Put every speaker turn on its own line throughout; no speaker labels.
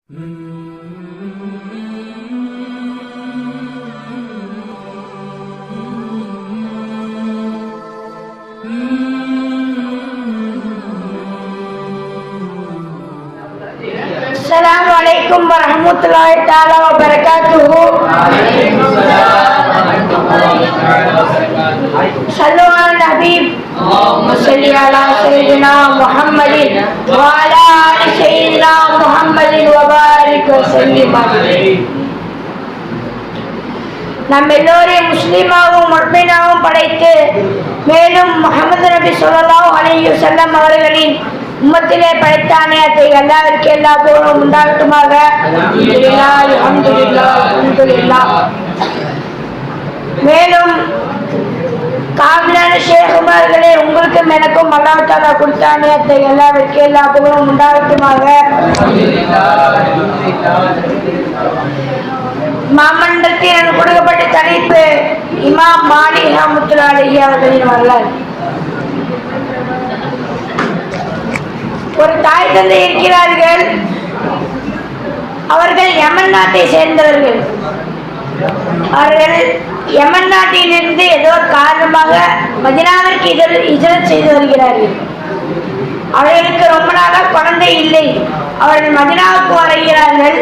अस्सलामु अलैकुम वरहमतुल्लाहि तआला व बरकातुहू। सल्लु अला हबीब सल्ली अला सय्यिदिना मुहम्मदिन व अला आलि सय्यिदिना मुहम्मदिन व बारिक वसल्लिम अलैहि। நம் எல்லோரையும் முஸ்லிமாவும் முஃமினாவும் படைத்து மேலும் முஹம்மது நபி ஸல்லல்லாஹு அலைஹி வஸல்லம் அவர்களின் உம்மத்திலே படைத்தானே அதை அல்லாஹ்விற்கு எல்லா புகழும் உண்டாகட்டுமாக. அல்ஹம்துலில்லாஹ். மேலும் காபிலான ஷேக் உமர்களே, உங்களுக்கும் எனக்கும் அல்லாஹ் தஆலா கொடுத்தானே அதை அல்லாஹ்விற்கு எல்லா புகழும் உண்டாகட்டுமாக. மாமன்றத்தில் கொடுக்கப்பட்ட தலைப்பு இமாம் மாலிக் ரஹ்மத்துல்லாஹி அலைஹி அவர்களின் வரலாறு. ஒரு தாய் தந்தை இருக்கிறார்கள். அவர்கள் யமன் நாட்டை சேர்ந்தவர்கள். அவர்கள் யமன் நாட்டிலிருந்து ஏதோ காரணமாக மதீனாவிற்கு ஹிஜ்ரத் செய்து வருகிறார்கள். அவர்களுக்கு ரொம்ப நாளாக குழந்தை இல்லை. அவர்கள் மதீனாவுக்கு வருகிறார்கள்.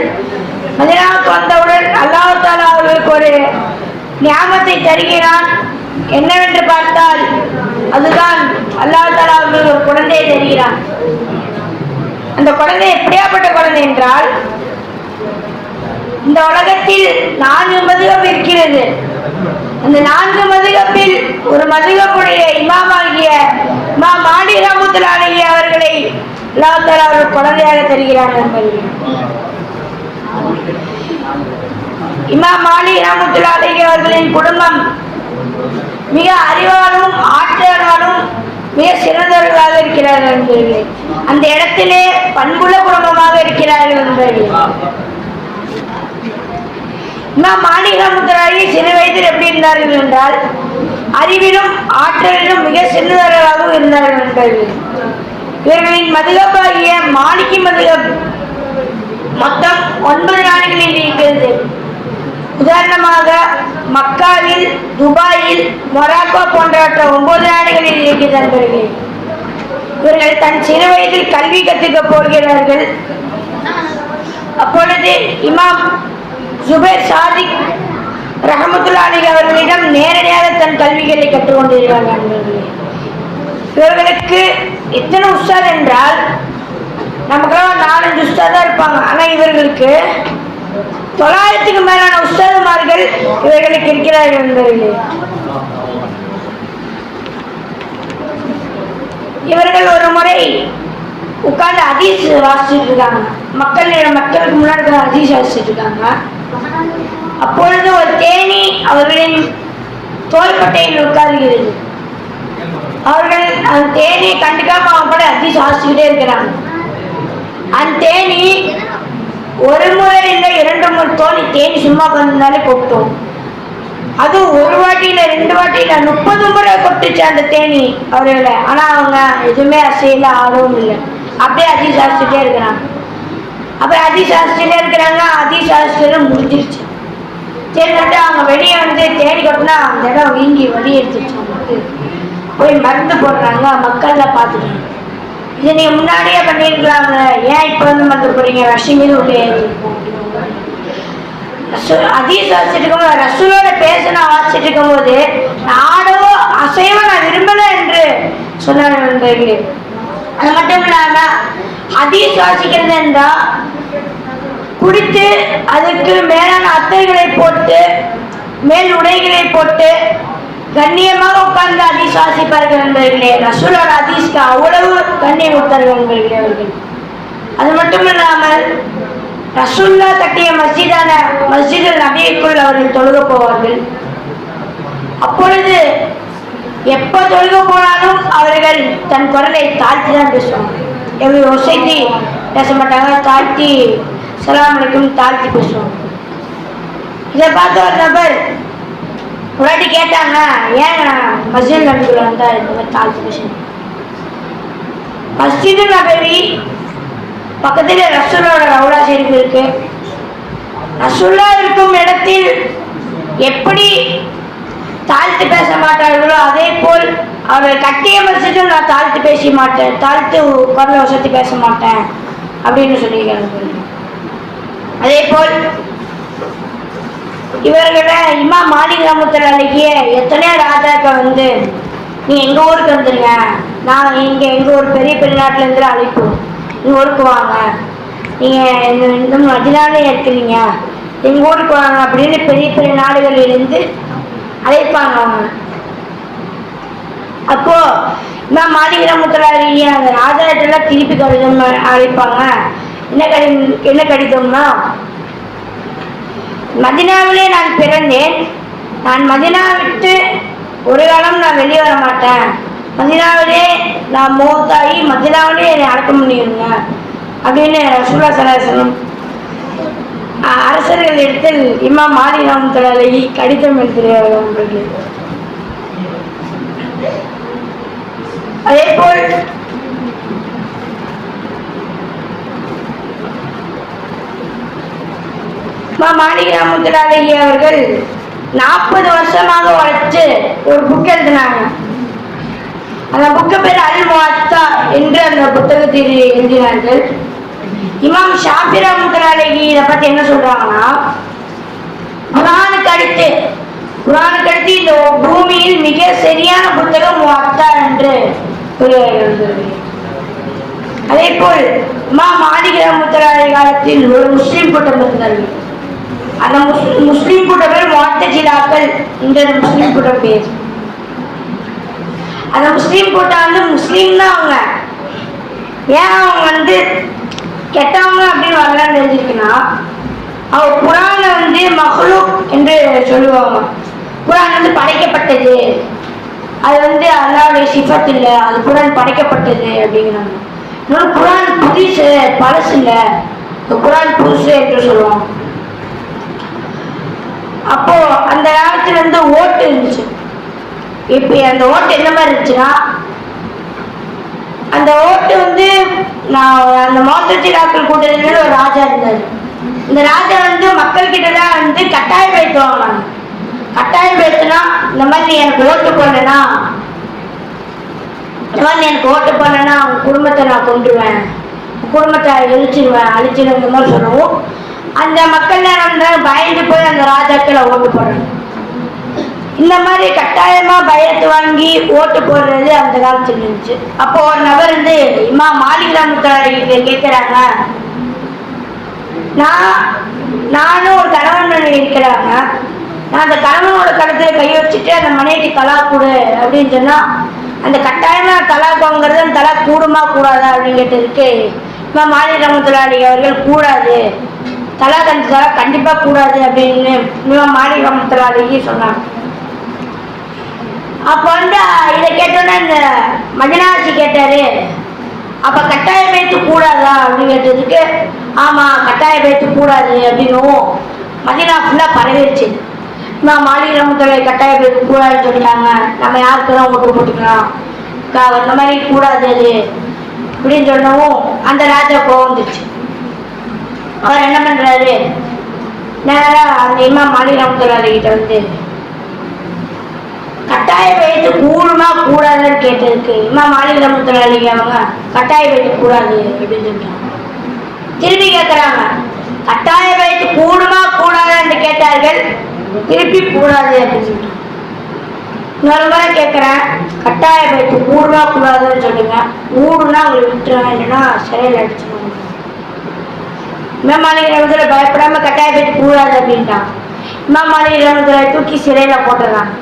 மதீனாவுக்கு வந்தவுடன் அல்லாஹ் தஆலா அவர்களுக்கு ஒரு நியாமத்தை தருகிறான். என்னவென்று பார்த்தால் அதுதான் அல்லாஹ் தஆலா அவர்களுக்கு ஒரு குழந்தையை தருகிறான். அந்த குழந்தை எப்படியாப்பட்ட குழந்தை என்றால், இந்த உலகத்தில் 4 மதுஹப் இருக்கிறது. அந்த 4 மதுஹப்பில் ஒரு மதுஹப்புடைய இமாமாகிய இமாம் மாலிக் ரஹ்மத்துல்லாஹி அலைஹி அவர்களை அல்லாஹ் தஆலா ஒரு குழந்தையாக தருகிறார். இமாம் மாலிக் ரஹ்மத்துல்லாஹி அலைஹி அவர்களின் குடும்பம் மிக அறிவாலும் ஆற்றலாலும் மிக சிறந்தவர்களாக இருக்கிறார்கள் என்பவர்களே. அந்த இடத்திலே பண்புள்ள குடும்பமாக இருக்கிறார்கள் என்பவர்களே. இமாம் மாலிக் ரஹ்மத்துல்லாஹி சிறு வயதில் எப்படி இருந்தார்கள் என்றால், அறிவிலும் ஆற்றலிலும் மிக சிறந்தவர்களாகவும் இருந்தார்கள் என்பவர்களே. இவர்களின் மதுஹப்பாகிய மாலிகி மதுஹப் மொத்தம் 9 நாடுகளில் இருக்கிறது. உதாரணமாக மக்காவில், துபாயில், மொராக்கோ போன்றவற்றை 9 நாடுகளில் இருக்கிறார்கள். இவர்கள் தன் சிறு வயதில் கல்வி கற்றுக்க போகிறார்கள். அப்பொழுது இமாம் ஜுபைர் சாதிக் ரஹ்மத்துல்லாஹி அலைஹி அவர்களிடம் நேரடியாக தன் கல்விகளை கற்றுக்கொண்டிருக்கிறார்கள். இவர்களுக்கு எத்தனை உஸ்தாத் என்றால், நமக்கெல்லாம் 4-5 உஸ்தாதா இருப்பாங்க. ஆனால் இவர்களுக்கு 900க்கு மேலான உஸ்தாதுமார்கள் இவர்களுக்கு இருக்கிறார்கள் என்பவர்களே. இவர்கள் ஒரு முறை உட்கார்ந்து ஹதீஸ் வாசிச்சுட்டு இருக்காங்க. மக்களுக்கு முன்னாடி ஹதீஸ் வாசிச்சுட்டு இருக்காங்க. அப்பொழுது ஒரு தேனி அவர்களின் தோள்பட்டையில் உட்கார்கிறது. அவர்கள் அந்த தேனியை கண்டுக்காம அவங்க கூட ஹதீஸ் வாசிச்சுக்கிட்டே இருக்கிறாங்க. அந்த தேனி ஒரு முறை இல்லை 2-3 தோணி தேனி சும்மா கொண்டாலே கொட்டும். அது ஒரு வாட்டி இல்லை 2 வாட்டி இல்லை 30 முறை கொட்டுச்சு அந்த தேனி அவர்களை. ஆனால் அவங்க எதுவுமே அசையில ஆடவும் இல்லை. அப்படியே ஹதீஸ் வாசிச்சுட்டே இருக்கிறாங்க. அப்படியே ஹதீஸ் வாசிச்சுட்டே இருக்கிறாங்க. ஹதீஸ் வாசிச்சுட்டு முடிஞ்சிருச்சு. சரிட்டு அவங்க வெளியே வந்து தேடி கொட்டினா அந்த இடம் வீங்கி வலி எடுத்துச்சு. போய் மருந்து போடுறாங்க. மக்கள்லாம் பார்த்துட்டாங்க. இதை நீங்க முன்னாடியே பண்ணிருக்கலாங்க, ஏன் இப்ப வந்து மருந்து போறீங்க? ரஷ்மீது உள்ளே ஹதீஸ் வாசிச்சுட்டு இருக்கும்போது, ரசூலோட பேச நான் வாசிச்சுட்டு இருக்கும் போது ஆடவோ அசைவோ நான் விரும்பல என்று சொன்னார்கள். அது மட்டும் இல்லாம ஹதீஸ் வாசிக்கிறது என்றா குடித்து அதுக்கு மேலான அத்தைகளை போட்டு மேல் உடைகளை போட்டு கண்ணியமாக உட்கார்ந்து ஹதீஸ் வாசிப்பார்கள் என்பவர்களே. ரசூலோட ஹதீஸ்க்கு அவ்வளவு கண்ணியம் கொடுத்தார்கள் என்பவர்களே அவர்கள். அது மட்டும் இல்லாமல் ரசூல்லா கட்டிய மஸ்ஜிதான மஸ்ஜிதுல் நபிக்குள் அவர்கள் தொழுக போவார்கள். அப்பொழுது எப்ப தொழுக போனாலும் அவர்கள் தன் குரலை தாழ்த்தி தான் பேசுவாங்க. எப்படி ஒசைத்தி பேச மாட்டாங்க, தாழ்த்தி ஸலாம் அலைக்கும் தாழ்த்தி பேசுவாங்க. இதை பார்த்த ஒரு நபர் ஒரு வாட்டி கேட்டாங்க, ஏன் மஸ்ஜித் நபிக்குள்ள வந்தா இந்த மாதிரி தாழ்த்தி பேசுவாங்க? மஸ்ஜிது நபவி பக்கத்துல ரசூலோட ரவுலா ஷெரீஃப் இருக்கு. ரசூலுல்லாஹ் இருக்கும் இடத்தில் எப்படி தாழ்த்து பேச மாட்டார்களோ அதே போல் அவர்கள் கட்டிய மஸ்ஜிதில் நான் தாழ்த்து பேச மாட்டேன், தாழ்த்து குரலை வசதி பேச மாட்டேன் அப்படின்னு சொல்லியிருக்காங்க. அதே போல் இவர்களை இமாம் மாலிக் ரஹ்மத்துல்லாஹி அலைஹி எத்தனையோ ராஜாக்கள் வந்து நீ எங்க ஊருக்கு வந்துருங்க, நான் இங்க எங்க ஒரு பெரிய பெரிய நாட்டுல இருந்து அழைப்போம், எங்க ஊருக்கு வாங்க, நீங்க இந்த மதினாலே இருக்கிறீங்க, எங்க ஊருக்கு வாங்க அப்படின்னு பெரிய பெரிய நாடுகளிலிருந்து அழைப்பாங்க அவங்க. அப்போ இமாம் மாலிக் ரஹ்மத்துல்லாஹி அலைஹி அந்த ராஜாட்டெல்லாம் திருப்பி கடிதம் அழைப்பாங்க. என்ன கடிதம்னா, மதினாவிலே நான் பிறந்தேன், நான் மதினா விட்டு ஒரு காலம் நான் வெளியே வர மாட்டேன், மதினாவிலே நான் மௌத்தாகி மதினாவிலே என்னை அடக்கம் பண்ணிடுங்க அப்படின்னு ரசூலுல்லாஹி ஸல்லல்லாஹு அலைஹி வஸல்லம் அரசர்கள் இடத்தில் இமாம் மாலிக் ரஹ்மத்துல்லாஹி அலைஹி கடிதம் எழுதுகிறார்கள். அதே போல் மாலிக் ரஹ்மத்துல்லாஹி அலைஹி அவர்கள் 40 வருஷமாக உழைச்சு ஒரு புக் எழுதினாங்க. அந்த புக்கு பேர் அல் முவத்தா என்று அந்த புத்தகத்தில் எழுதினார்கள். இமாம் ஷாஃபி ரஹ்மத்துல்லாஹி அலைஹி இதை பத்தி என்ன சொல்றாங்கன்னா, குர்ஆனுக்கு அடுத்து இந்த பூமியில் மிக சரியான புத்தகம் முவத்தா என்று கூறுகிறார்கள். அதே போல் இமாம் மாலிக் ரஹ்மத்துல்லாஹி அலைஹி காலத்தில் ஒரு முஸ்லிம் கூட்டம் இருந்தார்கள். அந்த முஸ்லிம் கூட்டம் பேர் முஅத்தஜிலாக்கள் என்ற முஸ்லிம் கூட்டம் பேர். அந்த முஸ்லிம் கூட்டம் வந்து முஸ்லீம் தான் அவங்க. ஏன் அவங்க வந்து கெட்டவங்க அப்படின்னு வரலான்னு தெரிஞ்சிருக்குன்னா, அவங்க குர்ஆனை வந்து மஹ்லூக் என்று சொல்லுவாங்க. குர்ஆன் வந்து படைக்கப்பட்டது, அது வந்து அல்லாஹ்வுடைய சிஃபத் இல்லை, அது குர்ஆன் படைக்கப்பட்டது அப்படிங்கிறாங்க. இன்னொரு குர்ஆன் புதுசு பழசு இல்லை, குர்ஆன் புதுசு என்று சொல்லுவாங்க. அப்போ அந்த காலத்துல வந்து ஓட்டு இருந்துச்சு. இப்ப அந்த ஓட்டு என்ன மாதிரி இருந்துச்சுன்னா, அந்த ஓட்டு வந்து நான் அந்த முஅத்தஜிலாக்கள் கூட்டத்தில் ஒரு ராஜா இருந்தாரு. இந்த ராஜா வந்து மக்கள் கிட்ட தான் வந்து கட்டாயம் வைத்து வாங்கினாங்க. கட்டாயம் வைத்துனா, இந்த மாதிரி நீ எனக்கு ஓட்டு போடலன்னா, அவங்க குடும்பத்தை நான் கொண்டுருவேன், குடும்பத்தை அழிச்சிருவேன் இந்த மாதிரி சொல்லவும் அந்த மக்கள் வந்து பயந்து போய் அந்த ராஜாக்களை ஓட்டு போடுறாங்க. இந்த மாதிரி கட்டாயமா பயத்து வாங்கி ஓட்டு போடுறது அந்த காலத்துல இருந்துச்சு. அப்போ ஒரு நபர் வந்து இமாம் மாலிக் ரஹ்மத்துல்லாஹி அலைஹி கேட்கிறாங்க, நானும் ஒரு கணவன் இருக்கிறாங்க, நான் அந்த கணவனோட கழுத்துல கை வச்சுட்டு அந்த மனைவிக்கு தலாக் கொடு அப்படின்னு சொன்னா, அந்த கட்டாயமா தலாக் வாங்குறது அந்த தலாக் கூடுமா கூடாதா அப்படின்னு கேட்டதுக்கு இமாம் மாலிக் ரஹ்மத்துல்லாஹி அலைஹி அவர்கள் கூடாது, தலாக் அந்த தலாக் கண்டிப்பா கூடாது அப்படின்னு இமாம் மாலிக் ரஹ்மத்துல்லாஹி அலைஹி சொன்னாங்க. அப்ப வந்து இதை கேட்டோன்னா இந்த மதினாசி கேட்டாரு, அப்ப கட்டாய பேத்து கூடாதா அப்படின்னு கேட்டதுக்கு ஆமா கட்டாய பேத்து கூடாது அப்படின்னும் மதினா ஃபுல்லா பரவிடுச்சு. இமாம் மாலிக் ரஹ்மத்துல்லாஹி கட்டாய பேத்து கூடாதுன்னு சொல்லிட்டாங்க, நம்ம யாருக்குதான் ஓட்டு போட்டுக்கலாம், அந்த மாதிரி கூடாது அது அப்படின்னு சொன்னவும் அந்த ராஜா கோவம் வந்துச்சு. அவர் என்ன பண்றாரு, நேரா அந்த இமாம் மாலிக் ரஹ்மத்துல்லாஹி கிட்ட வந்து கட்டாய வயது கூடுமா கூடாதுன்னு கேட்டதுக்கு இமாம் மாலிக் ரஹ்மத்துல்லாஹி அலைஹி அவங்க கட்டாய வயது கூடாது அப்படின்னு சொல்றாங்க. திருப்பி கேட்கிறாங்க, கட்டாய வயது கூடுமா கூடாதுன்னு கேட்டார்கள், திருப்பி கூடாது அப்படின்னு சொல்றாங்க. இன்னொரு முறை கேட்கிறேன், கட்டாய வயது கூடுமா கூடாதுன்னு சொல்லுங்க, கூடுனா அவங்களை விட்டுருவேன், இல்லைன்னா சிறையில் அடிச்சுடுவாங்க. இமாம் மாலிக் ரஹ்மத்துல்லாஹி பயப்படாம கட்டாய வயது கூடாது அப்படின்ட்டாங்க. இமாம் மாலிக் ரஹ்மத்துல்லாஹி தூக்கி சிறையில போட்டுறாங்க.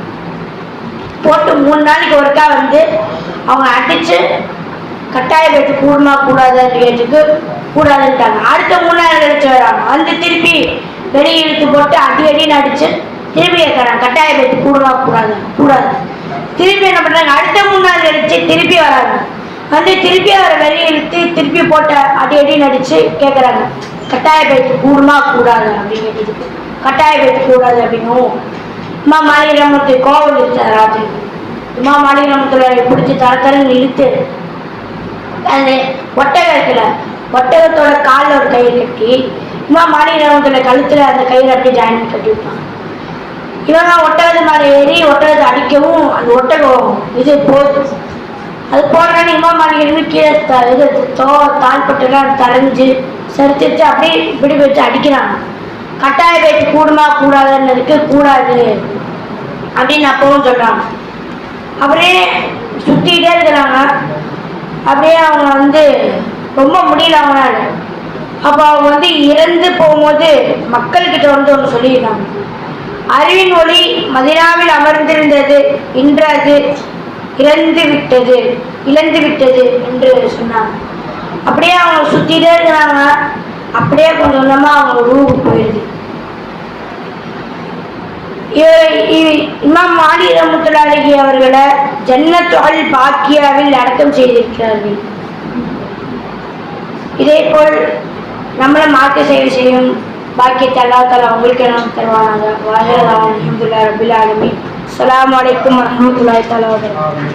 போட்டு 3 நாளைக்கு ஒருக்கா வந்து அவங்க அடிச்சு கட்டாய வயது கூடுமா கூடாது கேட்டுக்கு கூடாதுன்ட்டாங்க. அடுத்த 3 நாள் கழிச்சு வராங்க, வந்து திருப்பி வெளியே இழுத்து போட்டு அடின்னு அடிச்சு திருப்பி கேட்கறாங்க கட்டாய வயது கூடுமா கூடாது. திருப்பி என்ன பண்றாங்க, அடுத்த 3 நாள் கழிச்சு திருப்பி வராங்க, வந்து திருப்பி அவரை வெளியே இழுத்து திருப்பி போட்ட அடின்னு அடிச்சு கேட்கறாங்க கட்டாய வயது கூடுமா கூடாது அப்படின்னு கேட்டதுக்கு கட்டாய வயது கூடாது அப்படின்னும் இமாம் மாலிக் ரஹ்மத்துல்லாஹி கோவம் இருந்துச்சு. ராத்திரி இமாம் மாலிக் ரஹ்மத்துல்லாஹி பிடிச்சி தரத்தரன்னு இழுத்து அந்த ஒட்டகத்துல ஒட்டகத்தோட காலில் ஒரு கயிறு கட்டி இமாம் மாலி ரஹ்மத்துல்லாஹி கழுத்துல அந்த கயிறு அப்படியே ஜாயின் பண்ணி கட்டி விட்டாங்க. இவங்க ஒட்டகத்து மேலே ஏறி ஒட்டகத்தை அடிக்கவும் அந்த ஒட்டகம் இது போகுது. அது போனோடனே இமாம் மாலிக் இருந்து கீழே இது தாழ்பட்டுலாம் தரைஞ்சு சரிச்சிருச்சு அப்படியே இப்படி வச்சு அடிக்கிறாங்க. கட்டாய பேச்சு கூடுமா கூடாதுன்னதுக்கு கூடாது அப்படின்னு அப்பவும் சொல்றாங்க. அப்படியே சுத்திட்டே இருக்கிறாங்க. அப்படியே அவங்க ரொம்ப முடியல அவங்களால. அப்போ அவங்க இறந்து போகும்போது மக்கள்கிட்ட ஒன்று சொல்லியிருக்காங்க. அறிவின் ஒளி மதினாவில் அமர்ந்திருந்தது, இன்று அது இழந்து விட்டது என்று சொன்னாங்க. அப்படியே அவங்க சுத்திட்டே இருக்கிறாங்க. அப்படியே கொஞ்சம் கொஞ்சமா அவங்க ரூஹ் போயிடுது. இமாம் மாலி ரஹ்மத்துல்லாஹி அலைஹி அவர்களை ஜன்னத்துல் பாக்கியாவில் அடக்கம் செய்திருக்கிறார்கள். இதே போல் நம்மளை மார்க்க சேவை செய்யும் பாக்கியத்தை அல்லாஹ் தஆலா உங்களுக்கு நாம் தருவானாக. வாஹிரு தஅவானா அல்ஹம்துலில்லாஹி ரப்பில் ஆலமீன். அஸ்ஸலாமு அலைக்கும் வரஹ்மத்துல்லாஹி தஆலா வபரகாத்துஹு.